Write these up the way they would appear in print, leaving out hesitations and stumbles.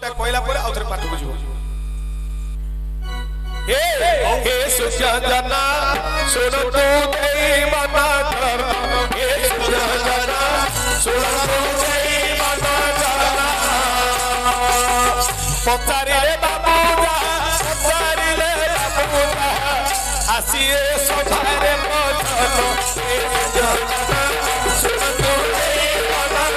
टा कहला पर आउथरे पाठ बुझिबो हे सुजाना सुन तू देई मना कर हे सुजाना सुन तू देई मना कर पचारे बाबू पचारे बाबू आसिए सभारे मधन हे सुजाना सुन तू देई मना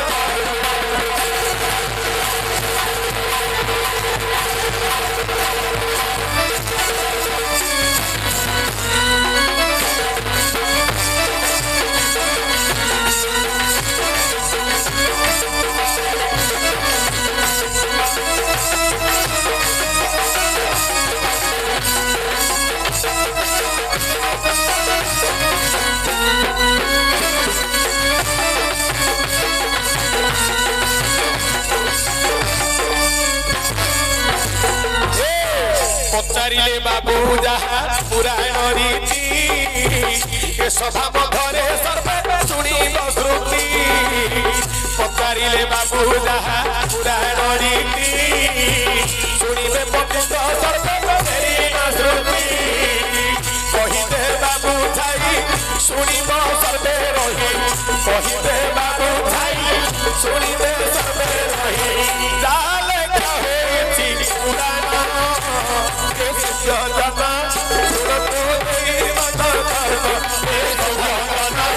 पचारिले बाबू जहा पुराण रीति ए सभा मधरे सर्वे शुणी श्रुति पचारिले बाबू जहा पुराण रीति शुणिबे पंडित सर्वे श्रुति कहिदे बाबू थाई शुणिब सर्वे रही कहिदे बाबू थाई शुणिबे सर्वे रही जाले कहे पुराण जगन्ना सुन तू देई मना कर हे जगन्ना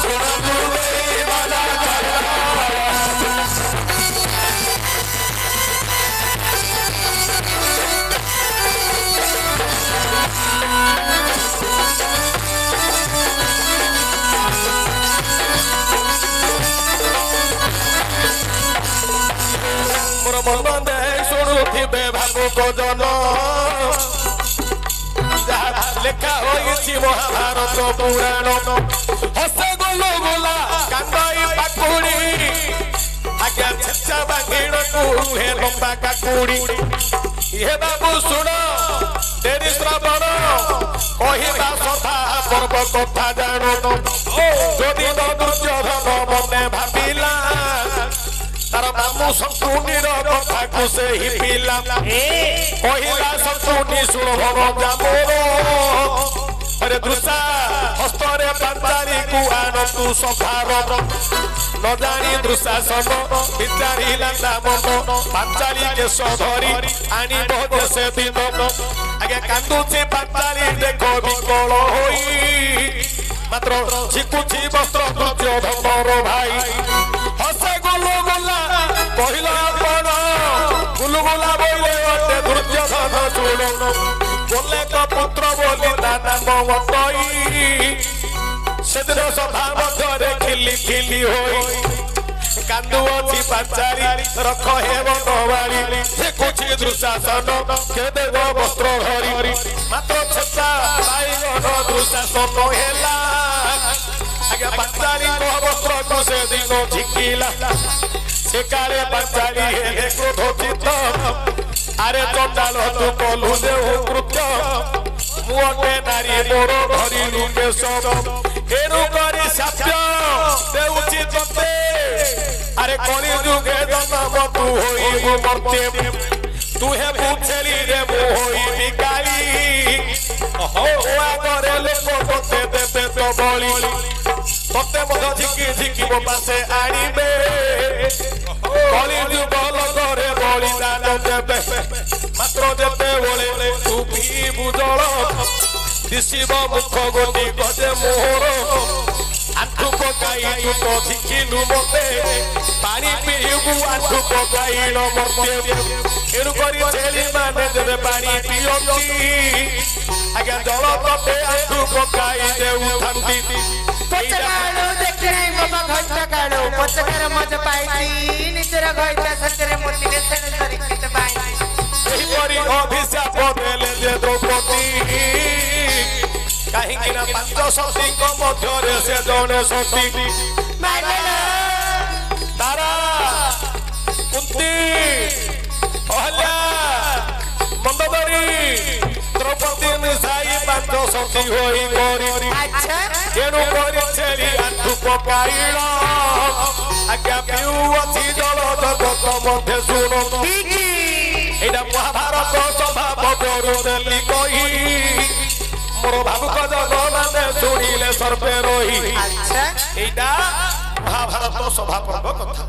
सुन तू देई मना कर मोर मन दे शुणुथिबे भागु को जन लेखा होइछि महाभारत पुराण हसे गोलो गोला कांदाई पाकुड़ी आज्ञा छच्चा बांगीण को हे लंबा काकुड़ी हे बाबू सुन तेरी श्रवण कहिबा सभा पर्व कथा जानो जदि दुर्योधन मने भाबिला तार मामू शंकुनीर कथा को से ही पिला कहिला शंकुनी सुलभन जामोर अरे दृशा हस्तरे पांचारी को आन तू सखार न जानी दृशासन विचारिला नाम पांचाली के सधरी आनी बहुत से दिन आगे कांदुची पांचाली देखो विकल होई मात्र झिकुची वस्त्र दुर्योधनर भाई हसे गोलो गोला कहिला आपण गुलगुला बोले अते दुर्योधन सुन बोले तो पुत्र बोली नाना मवतई सेदिन सभा मधरे खिली खिली होई कांदु अछि पांचारी रख हेब नवाली से कुछि दुशासन के देव वस्त्र धरी मात्र छत्ता बाईगन दुशासन हेला आगे पांचारी को वस्त्र को से दिन झिकिला से काले पांचारी हेले क्रोध चित्त अरे चंडाल तू कलु देव कृत्य मुअटे नारी मोर धरी लुके सब हेरु करी साप्य देउछि तते अरे कली जुगे जन्म तू होई मर्त्य तू हे पूछेली रे मु होई बिकाई हो आगरे लोक तते देते तो बळी तते मध झिकी झिकी मो पासे आनिबे कली जुग लगरे बळी दान देबे मात्र देते बोले तू भी बुझल दिशिब मुख गोटी गजे मोहर आठु पकाई तू तो झिकिलु मते पानी पीबू आठु पकाई न मर्त्य एरु करी छेली माने जेबे पानी पियंती आगे जल तटे आठु पकाई देउ थांती पचकाळो देखै बाबा घंटा काळो पचकार मज पाइती निजर घइता सचरे मोतीले सेन सरिकित पाई एही परी अभिशाप देले जे द्रौपदी कहीं ना पांच सती को मध्य से जने सती तारा कुंती अहल्या मंदोदरी द्रौपदी मिसाई पांच सती होई गरी अच्छा एनु करी छेली आठु पकाइल आज्ञा पिउ अछि जल जगत मध्य सुनो बिकी ଏଇଟା ମହାଭାରତ ସଭା ପବରୁ ଦେଲି କହି ମୋର ଭାବୁକ ଜଗନ୍ନାଥ ଶୁଣିଲେ ସର୍ବେ ରହି। ଆଚ୍ଛା ଏଇଟା ମହାଭାରତ ସଭା ପର୍ବ କଥା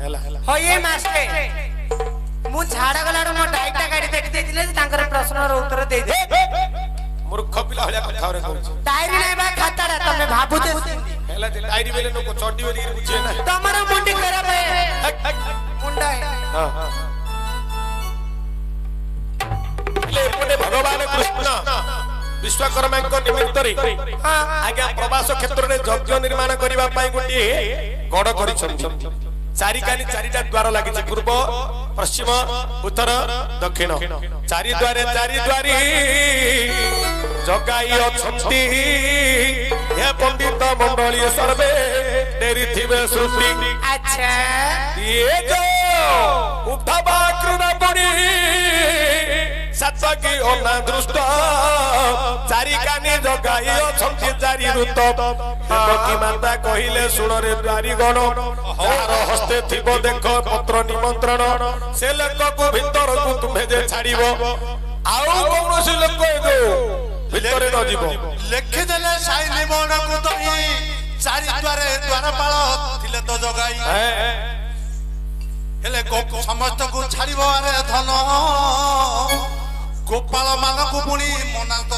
ହେଲା। ହଏ ମାଷ୍ଟେ ମୁଁ ଝାଡା ଗଲାଡୁ ମୋ ଡାଇଟା ଗାଡି ଦେଖି ଦେଇଥିଲେ ତାଙ୍କର ପ୍ରଶ୍ନର ଉତ୍ତର ଦେଇ ଦେ। ମୂର୍ଖ ପିଲା ଭଳିଆ କଥା ରେ କହୁଛି। ଡାଇରୀ নাই ବା ଖାତାଟା ତମେ ଭାବୁଛେ ହେଲା ଡାଇରୀ ବେଲେ ଲୋକ ଚଡି ବେଲି ବୁଝେ ନା। ତମର ମୁଣ୍ଡି ଖରାପ ମୁଣ୍ଡ ହଁ ଏପଟେ ଭଗବାନ କୃଷ୍ଣ ବିଶ୍ୱକର୍ମାଙ୍କ ନିମିତ୍ତରେ ଆଜ୍ଞା ପ୍ରବାସ କ୍ଷେତ୍ରରେ ଯଜ୍ଞ ନିର୍ମାଣ କରିବା ପାଇଁ ଗୋଟିଏ ଗଡ଼ କରିଛନ୍ତି। ଚାରିକାନି ଚାରିଟା ଦ୍ୱାର ଲାଗିଛି ପୂର୍ବ ପଶ୍ଚିମ ଉତ୍ତର ଦକ୍ଷିଣ। ଚାରି ଦ୍ୱାରେ ଚାରି ଦ୍ୱାରୀ ଜଗାଇ ଅଛନ୍ତି ହେ ପଣ୍ଡିତ ମଣ୍ଡଳୀ ସର୍ବେ ଡେରିଥିବେ ସୃଷ୍ଟି। ଆଚ୍ଛା ଇଏ ଯୋ ଉଠବା କ୍ରୁଡ଼ା ପଡ଼ି ସାତକି ଅନାଦୃଷ୍ଟ ଚାରି କାନି ଜଗାଇ ଅଛନ୍ତି ଚାରି ଋତ। ଦେବକୀ ମାତା କହିଲେ ଶୁଣରେ ଦ୍ୱାରୀ ଗଣ ଯାହାର ହସ୍ତେ ଥିବ ଦେଖ ପତ୍ର ନିମନ୍ତ୍ରଣ ସେ ଲୋକକୁ ଭିତରକୁ ତୁମେ ଯେ ଛାଡ଼ିବ ଆଉ କୌଣସି ଲୋକ ଭିତରେ ନ ଯିବ। ଲେଖିଦେଲେ ସାଇ ନିମଣକୁ ଦହି ଚାରି ଦ୍ୱାରେ ଦ୍ୱାରପାଳ ଥିଲେ ତ ଜଗାଇ ହେଲେ ସମସ୍ତଙ୍କୁ ଛାଡ଼ିବ ଆରେ ଧନ ଗୋପାଳ ମାନଙ୍କୁ ପୁଣି ମନା ତ